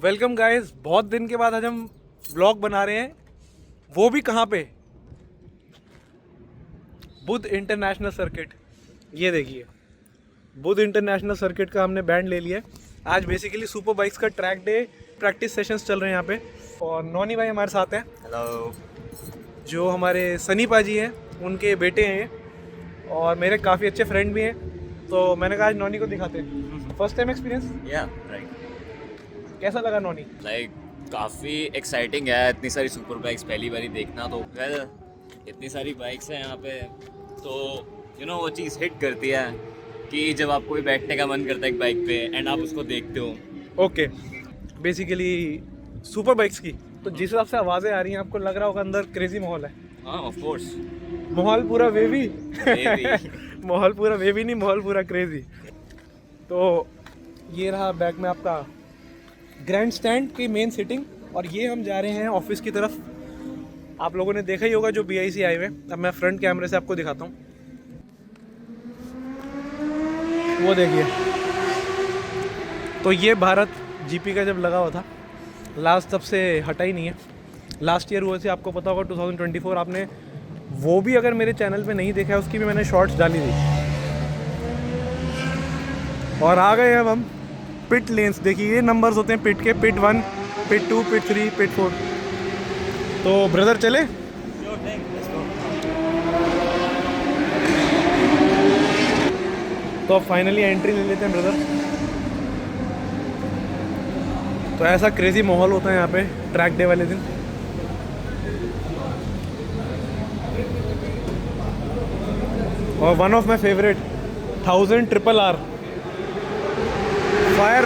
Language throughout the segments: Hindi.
वेलकम गाइस, बहुत दिन के बाद आज हम व्लॉग बना रहे हैं, वो भी कहाँ पे, बुध इंटरनेशनल सर्किट। ये देखिए, बुध इंटरनेशनल सर्किट का हमने बैंड ले लिया है। आज बेसिकली सुपर बाइक्स का ट्रैक डे प्रैक्टिस सेशंस चल रहे हैं यहाँ पे, और नॉनी भाई हमारे साथ हैं। हेलो। जो हमारे सनी पाजी हैं, उनके बेटे हैं ये, और मेरे काफ़ी अच्छे फ्रेंड भी हैं। तो मैंने कहा आज नॉनी को दिखाते हैं। फर्स्ट टाइम एक्सपीरियंस, या राइट। कैसा लगा नॉनी? लाइक काफ़ी एक्साइटिंग है, इतनी सारी सुपर बाइक्स पहली बारी देखना। तो वेल इतनी सारी बाइक्स हैं यहाँ पे, तो वो चीज़ हिट करती है कि जब आपको भी बैठने का मन करता है एक बाइक पे एंड आप उसको देखते हो। ओके, बेसिकली सुपर बाइक्स की तो जिस हिसाब से आवाज़ें आ रही हैं, आपको लग रहा होगा अंदर क्रेजी माहौल है। हाँ ऑफ कोर्स, माहौल पूरा वेवी माहौल पूरा वेवी नहीं, माहौल पूरा क्रेजी। तो ये रहा बैक में आपका ग्रैंड स्टैंड की मेन सीटिंग, और ये हम जा रहे हैं ऑफिस की तरफ। आप लोगों ने देखा ही होगा जो BIC हाईवे। अब मैं फ्रंट कैमरे से आपको दिखाता हूँ। वो देखिए, तो ये भारत GP का जब लगा हुआ था लास्ट, तब से हटा ही नहीं है। लास्ट ईयर हुए थे, आपको पता होगा 2024। आपने वो भी अगर मेरे चैनल पे नहीं देखा है, उसकी भी मैंने शॉर्ट्स डाली थी। और आ गए अब हम पिट लेन्स। देखिए ये नंबर्स होते हैं पिट के, पिट 1, पिट 2, पिट 3, पिट 4। तो ब्रदर चले, तो अब फाइनली एंट्री ले लेते हैं ब्रदर। तो ऐसा क्रेजी माहौल होता है यहाँ पे ट्रैक डे वाले दिन। और one of my favourite 1000 RRR fire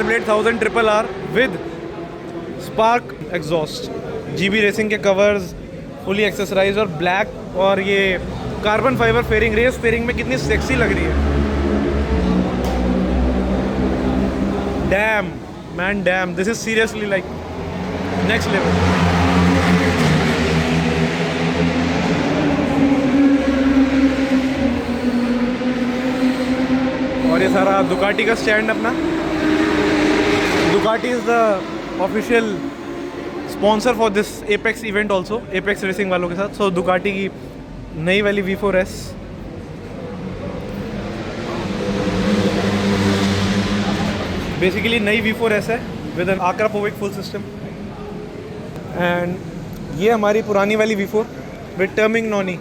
blade 1000 RRR with spark exhaust, GB racing के कवर्स, फुली एक्सेसराइज और ब्लैक, और ये carbon fibre fairing. Race fairing में कितनी सेक्सी लग रही है। Damn man, damn, this is seriously like next level. और ये सारा दुकाटी का स्टैंड अपना। Ducati is the official sponsor for this apex event also, apex racing वालों के साथ। सो दुकाटी की नई वाली V4S, बेसिकली नई V4S है with an Akrapovic full system. And ये हमारी पुरानी वाली V4 with Termignoni.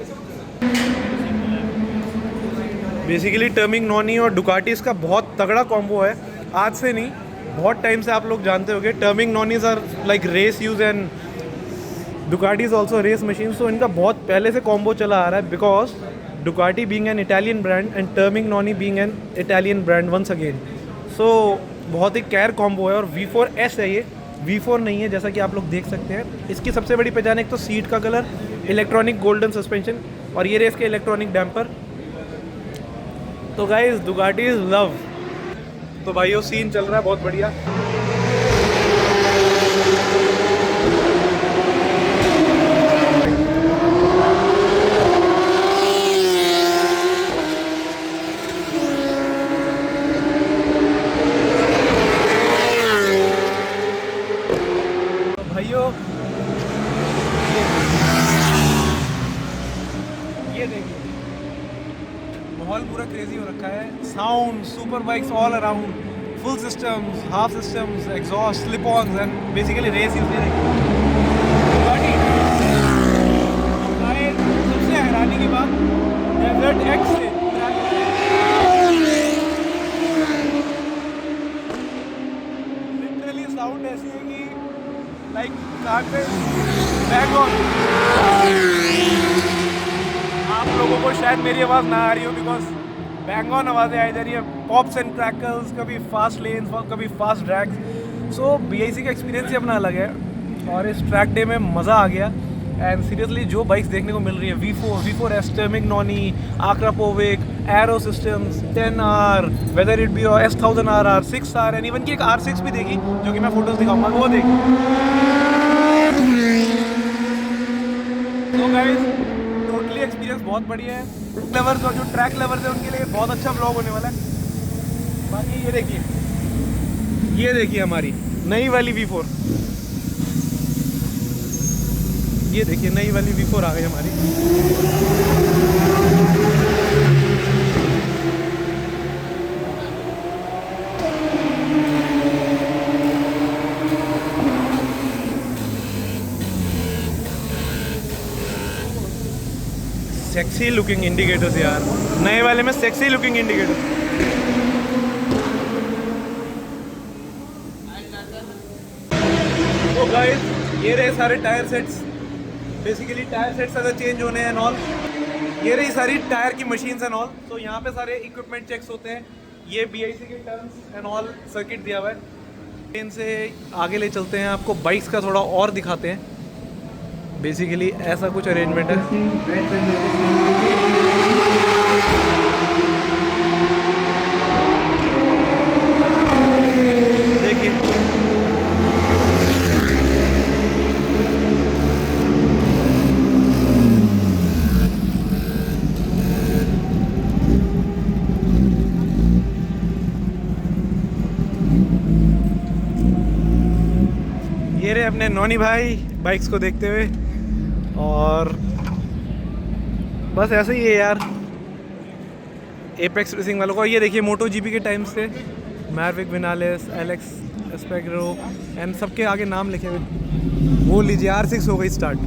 Basically Termignoni और डुकाटीज का बहुत तगड़ा कॉम्बो है। आज से नहीं, बहुत टाइम से आप लोग जानते होंगे Termignonis are like race use and Ducatis also race machine. तो इनका बहुत पहले से कॉम्बो चला आ रहा है, because Ducati being an Italian brand and Termignoni being an Italian brand once again. So बहुत ही कैर कॉम्बो है। और V4S है ये, V4 नहीं है जैसा कि आप लोग देख सकते हैं। इसकी सबसे बड़ी पहचान एक तो सीट का कलर, इलेक्ट्रॉनिक गोल्डन सस्पेंशन, और ये रेस के इलेक्ट्रॉनिक डैम्पर। तो गाइस डुकाटी इज लव। तो भाइयों सीन चल रहा है बहुत बढ़िया। तो भाइयों ये देखिए, माहौल पूरा क्रेजी हो रखा है। Sound, super bikes all around, full systems, half systems, exhaust, slip ons and basically race use. सबसे हैरानी की बात, डेजर्ट X से लिटरली साउंड ऐसी है कि लाइक कार पे बैक ऑन। आप लोगों को शायद मेरी आवाज़ ना आ रही हो, बिकॉज बैंग ऑन आवाज़ें आई जा रही है, पॉप्स एंड क्रैकल्स, कभी फास्ट लेन्स और कभी फास्ट ड्रैग्स। सो BIC का एक्सपीरियंस ही अपना अलग है, और इस ट्रैक डे में मज़ा आ गया। एंड सीरियसली जो बाइक्स देखने को मिल रही है, V4S, Termignoni, Akrapovic, arrow systems, 10R, whether it be S1000 RR, 6R, and even की एक R6 भी देखी, जो कि मैं फोटोज़ दिखाऊंगा, वो देखी। तो गाइस टोटली एक्सपीरियंस बहुत बढ़िया है। लवर्स और जो ट्रैक लवर्स है उनके लिए बहुत अच्छा व्लॉग होने वाला है। बाकी ये देखिए ये देखिए हमारी नई वाली V4, ये देखिए नई वाली V4 आ गई हमारी। सेक्सी लुकिंग इंडिकेटर्स यार, नए वाले में सेक्सी लुकिंग इंडिकेटर। तो गाइस ये रहे सारे tyre sets, basically tyre sets अगर चेंज होने हैं एंड ऑल। ये रही सारी टायर की मशीन्स एंड ऑल। तो यहाँ पे सारे इक्विपमेंट चेक्स होते हैं। ये BIC के टर्न्स एंड ऑल सर्किट दिया हुआ है। इनसे आगे ले चलते हैं, आपको बाइक्स का थोड़ा और दिखाते हैं। बेसिकली ऐसा कुछ अरेंजमेंट है। देखिए ये रहे अपने नौनी भाई बाइक्स को देखते हुए। और बस ऐसे ही है यार एपेक्स रेसिंग वालों को। ये देखिए मोटो GP के टाइम से मैविक, विनालेस, एलेक्स एस्पेक्रो एंड सबके आगे नाम लिखे हुए। वो लीजिए R6 हो गई स्टार्ट।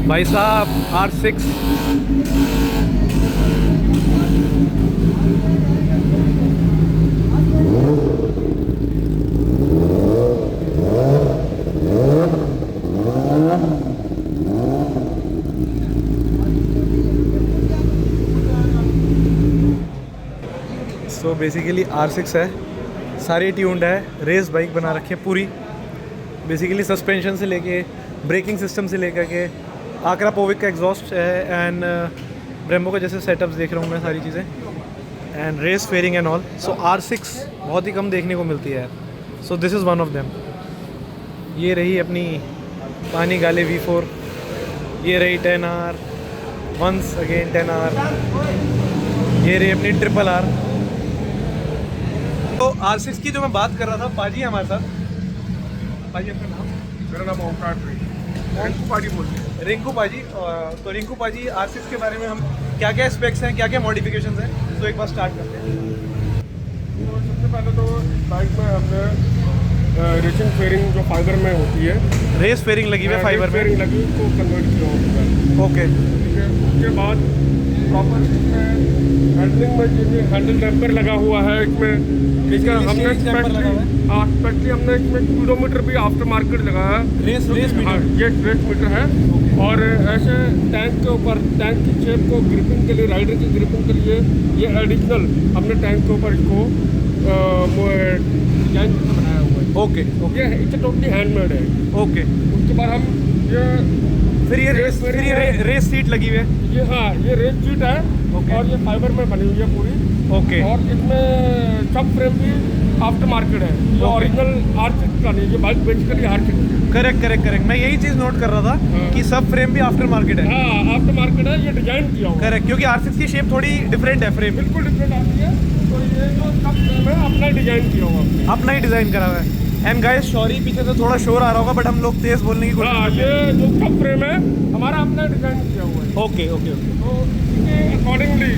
भाई साहब R6 तो बेसिकली R6 है, सारी ट्यून्ड है, रेस बाइक बना रखी है पूरी। बेसिकली सस्पेंशन से लेके ब्रेकिंग सिस्टम से लेकर के आकरा पोविक का एग्जॉस्ट है एंड ब्रेम्बो का जैसे सेटअप्स देख रहा हूँ मैं सारी चीज़ें and race fairing and all. So R6 बहुत ही कम देखने को मिलती है। So this is one of them. ये रही अपनी पानी गाले V4, ये रही 10R, वंस अगेन 10R, ये रही अपनी RRR। तो R6 की जो मैं बात कर रहा था, पाजी हमारे साथ। पाजी आपका नाम? मेरा नाम ओमकार रिंकू पाजी बोलते हैं। रिंकू पाजी। तो रिंकू पाजी R6 के बारे में हम क्या क्या स्पेक्स हैं, क्या क्या मॉडिफिकेशंस हैं, तो एक बार स्टार्ट करते हैं। तो सबसे पहले तो बाइक में हमने रेसिंग फेयरिंग जो फाइबर में होती है, रेस फेयरिंग लगी हुई है फाइबर में। फेयरिंग लगी उसको कन्वर्ट किया होगा। ओके ठीक है, उसके बाद प्रॉपर इसमें हैंडलिंग में जो हैंडल डैम्पर लगा हुआ है इसमें। ठीक है, हमने स्पेशली हमने इसमें स्पीडोमीटर भी आफ्टर मार्केट लगाया है। रेस हाँ, ये रेस मीटर है। और ऐसे टैंक के ऊपर टैंक की शेप को ग्रिपिंग के लिए, राइडर की ग्रिपिंग के लिए ये एडिशनल हमने टैंक के ऊपर इसको डिजाइन बनाया हुआ है। Okay okay, it's totally handmade है। ओके। उसके बाद हम ये फिर ये रेस सीट लगी हुई है। ये हाँ, ये रेस सीट है। ओके। और ये फाइबर में बनी हुई है पूरी। ओके। और इसमें सब फ्रेम भी आफ्टर मार्केट है, ये ओके। ओरिजिनल R6 का नहीं, ये बाइक बेसिकली R6। करेक्ट। मैं यही चीज़ नोट कर रहा था हाँ। कि सब फ्रेम भी आफ्टर मार्केट है। हाँ, आफ्टर मार्केट है, ये डिजाइन किया हुआ है। करेक्ट, क्योंकि R6 की शेप थोड़ी डिफरेंट है फ्रेम। बिल्कुल डिफरेंट आती है। तो ये जो सब फ्रेम है अपना डिजाइन किया हुआ है। अपना ही डिज़ाइन करा हुआ है। एंड गाइस सॉरी पीछे से थोड़ा शोर आ रहा होगा, बट हम लोग तेज़ बोलने की कोशिश हाँ, करते हैं। ये जो सब फ्रेम है हमारा अपना डिजाइन किया हुआ है। ओके। तो इसके अकॉर्डिंगली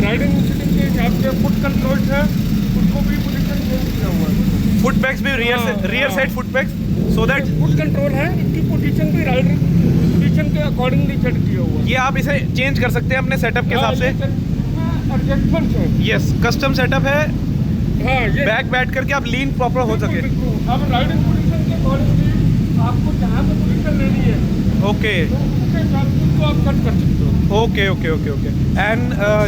राइडिंग सीटिंग के हिसाब से फुट कंट्रोल है, उसको भी पोजीशन चेंज किया हुआ है। फुट पैक्स भी rear side foot PACS, so that foot control है, इसकी पोजीशन भी राइडर पोजीशन के अकॉर्डिंगली सेट किया हुआ है। ये आप इसे चेंज कर सकते हैं अपने सेटअप के हिसाब से। एडजस्टमेंट है। यस, कस्टम सेटअप है। हाँ, ये बैक बैठ करके आप लीन प्रॉपर हो सके। अब राइडिंग पोजीशन के अकॉर्डिंगली आपको जहाँ पे पोजीशन लेनी है ओके तो उसके हिसाब से उसको आप कट कर सकते हो। ओके। एंड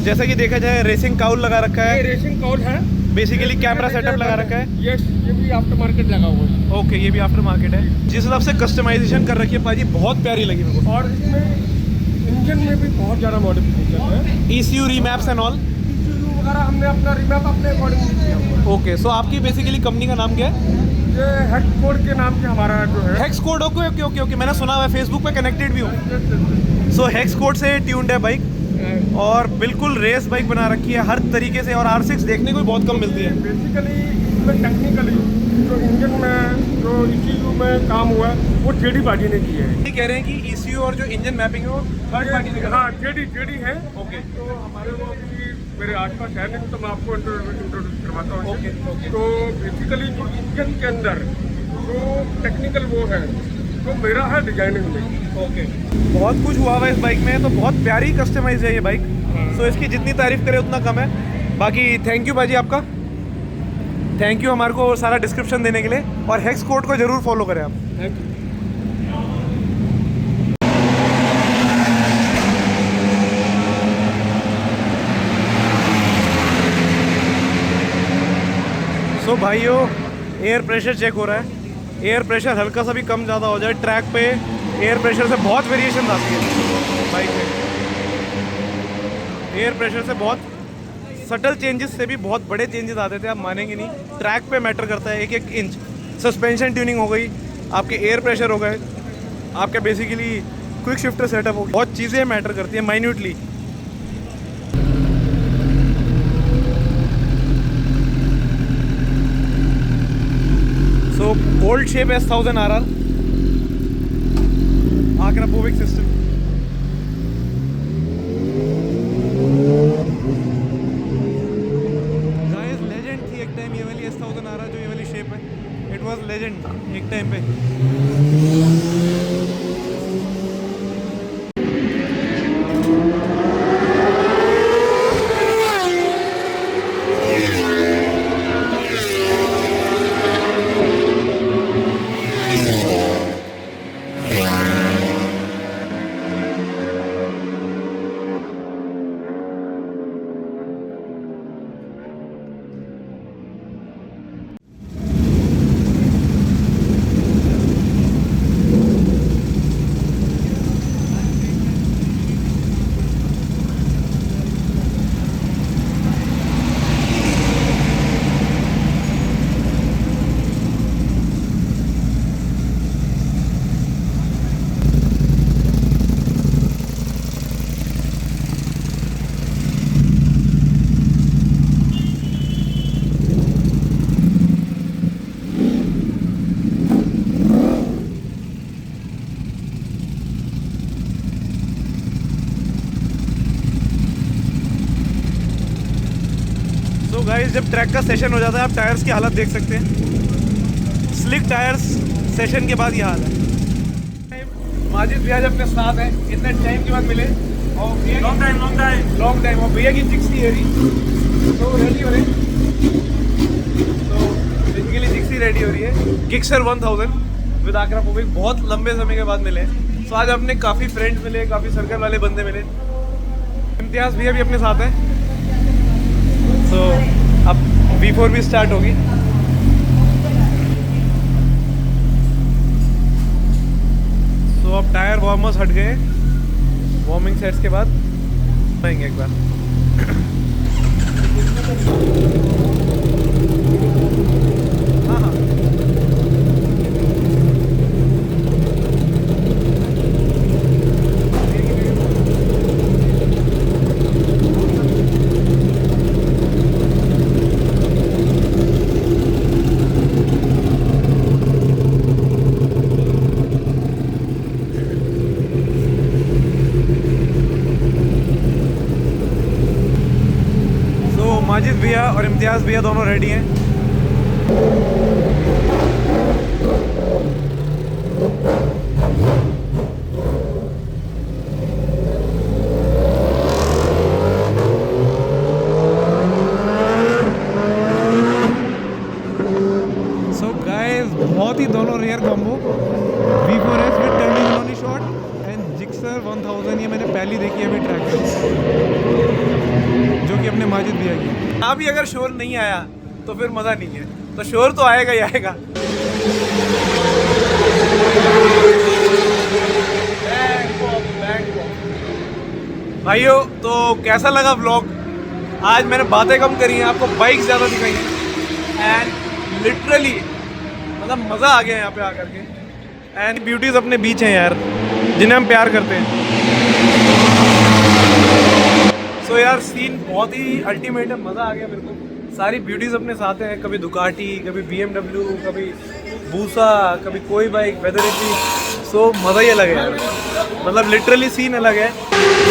जैसा कि देखा जाए रेसिंग काउल लगा रखा ये है, रेसिंग कॉल है। बेसिकली कैमरा सेटअप लगा रखा है। यस, ये भी आफ्टर मार्केट लगा हुआ है। ओके, ये भी आफ्टर मार्केट है। जिस हिसाब से कस्टमाइजेशन कर रखी है पाजी, बहुत प्यारी लगी मेरे को। और इसमें इंजन में भी बहुत ज़्यादा मॉडिफिकेशन है। ECU remaps and all. ECU वगैरह हमने अपना रिमैप अपने अकॉर्डिंग किया हुआ है। ओके, सो आपकी बेसिकली कंपनी का नाम क्या है? ये हेक्स कोड के नाम से हमारा जो है। Hex code. ओके। मैंने सुना हुआ है, फेसबुक पे कनेक्टेड भी हूँ। सो हेक्स कोड से ट्यून्ड है बाइक और बिल्कुल रेस बाइक बना रखी है हर तरीके से, और R6 देखने को भी बहुत कम मिलती है। बेसिकली इसमें टेक्निकली जो इंजन में जो ECU में काम हुआ है वो जेडी पार्टी ने किया है। ये कह रहे हैं कि ECU और जो इंजन मैपिंग है वो थर्ड पार्टी ने हाँ जेडी है। ओके, तो हमारे वो अभी मेरे आसपास है नहीं, तो मैं आपको इंट्रोड्यूस करवाता हूँ। ओके। तो बेसिकली जो इंजन के अंदर जो टेक्निकल वो है तो मेरा है डिजाइनिंग में। ओके, बहुत कुछ हुआ हुआ है इस बाइक में, तो बहुत प्यारी कस्टमाइज है ये बाइक। सो इसकी जितनी तारीफ करें उतना कम है। बाकी थैंक यू भाजी आपका, थैंक यू हमारे को सारा डिस्क्रिप्शन देने के लिए, और हेक्स कोड को ज़रूर फॉलो करें आप। Thank you. सो भाइयों, एयर प्रेशर चेक हो रहा है। एयर प्रेशर हल्का सा भी कम ज़्यादा हो जाए ट्रैक पे, एयर प्रेशर से बहुत वेरिएशन आती है बाइक में। एयर प्रेशर से बहुत सटल चेंजेस से भी बहुत बड़े चेंजेस आते थे, आप मानेंगे नहीं। ट्रैक पे मैटर करता है 1-1 इंच। सस्पेंशन ट्यूनिंग हो गई, आपके एयर प्रेशर हो गए, आपका बेसिकली क्विक शिफ्टर सेटअप हो गया, बहुत चीज़ें मैटर करती है minutely. So old shape S1000 RR, Akrapovic system. Guys, legend थी एक टाइम ये वाली S1000 RR, जो ये वाली शेप है। It was legend एक टाइम पे। तो गाइस, जब ट्रैक का सेशन हो जाता है आप टायर्स की हालत देख सकते हैं। स्लिक टायर्स सेशन के बाद ये हाल है। माजिद भैया जब अपने साथ हैं, इतने टाइम के बाद मिले, और लॉन्ग टाइम और भैया की जिक्सी है तो रेडी हो रही, तो बेसिकली जिक्सी रेडी हो रही है। किक्सर 1000 विद आक्रापोविक बहुत लंबे समय के बाद मिले। तो आज अपने काफ़ी फ्रेंड्स मिले, काफ़ी सर्कल वाले बंदे मिले। इम्तियाज़ भैया भी अपने साथ हैं। तो अब V4 भी स्टार्ट होगी। तो अब टायर वार्मर्स हट गए, वार्मिंग सेट्स के बाद आएंगे एक बार। हाँ हाँ, माजिद भैया और इम्तियाज़ भैया दोनों रेडी हैं। सो गाइस, बहुत ही दोनों रेयर कॉम्बो, V4S विद टर्निंग नॉनी शॉट एंड जिक्सर 1000। ये मैंने पहली देखी है अभी ट्रैक पे, जो कि अपने माजिद भैया की। अभी अगर शोर नहीं आया तो फिर मज़ा नहीं है, तो शोर तो आएगा ही आएगा। भाइयों, तो कैसा लगा व्लॉग? आज मैंने बातें कम करी हैं, आपको बाइक ज़्यादा दिखाई हैं, एंड लिटरली मतलब मज़ा आ गया यहाँ पे आकर के। एंड ब्यूटीज़ अपने बीच हैं यार, जिन्हें हम प्यार करते हैं। सो यार सीन बहुत ही अल्टीमेट है, मज़ा आ गया मेरे को। सारी ब्यूटीज अपने साथ हैं, कभी दुकाटी, कभी BMW, कभी बूसा, कभी कोई बाइक, वेदर इट बी। सो मज़ा ही अलग है यार, मतलब लिटरली सीन अलग है।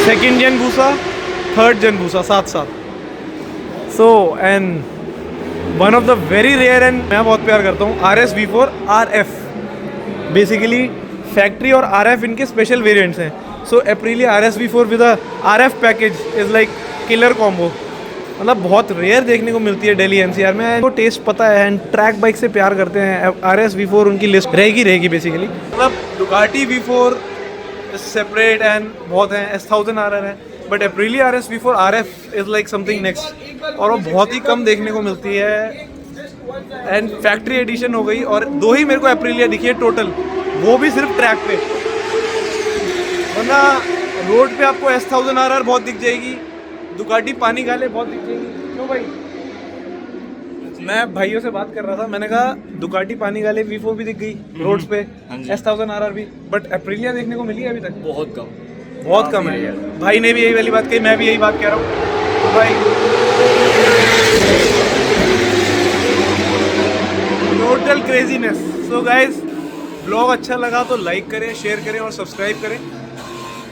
2nd gen बूसा, 3rd gen बूसा साथ साथ। So and one of the very rare and मैं बहुत प्यार करता हूँ RS V4 RF। Basically factory और RF इनके स्पेशल वेरिएंट्स हैं। So Aprilia RS V4 with a RF package is like killer combo, मतलब बहुत रेयर देखने को मिलती है दिल्ली NCR में। वो टेस्ट पता है एंड ट्रैक बाइक से प्यार करते हैं। RS V4 उनकी लिस्ट रहेगी बेसिकली। मतलब दुकाटी V4 सेपरेट एंड बहुत हैं, S1000 RR है, but Aprilia RS V4 RF is like something next, और वो बहुत ही कम देखने को मिलती है एंड फैक्ट्री एडिशन हो गई। और 2 ही मेरे को Aprilia दिखी है टोटल, वो भी सिर्फ ट्रैक पे, वरना रोड पे आपको S1000 RR बहुत दिख जाएगी, दुकाटी पानी गाले बहुत दिख जाएगी। क्यों भाई? मैं भाइयों से बात कर रहा था, मैंने कहा दुकाटी पानी गाले V4 भी दिख गई रोड्स पे, S1000 RR भी, बट Aprilia देखने को मिली है अभी तक बहुत कम है। भाई ने भी यही वाली बात कही, मैं भी यही बात कह रहा हूँ। तो भाई total craziness. So guys, blog अच्छा लगा तो लाइक करें, शेयर करें और सब्सक्राइब करें।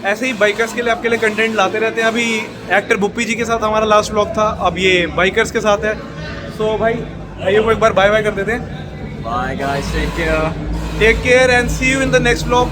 ऐसे ही बाइकर्स के लिए आपके लिए कंटेंट लाते रहते हैं। अभी एक्टर बुप्पी जी के साथ हमारा लास्ट व्लॉग था, अब ये बाइकर्स के साथ है। सो भाई भाइयों को एक बार बाय बाय कर देते हैं। Bye guys, take care take care and see you in the next vlog.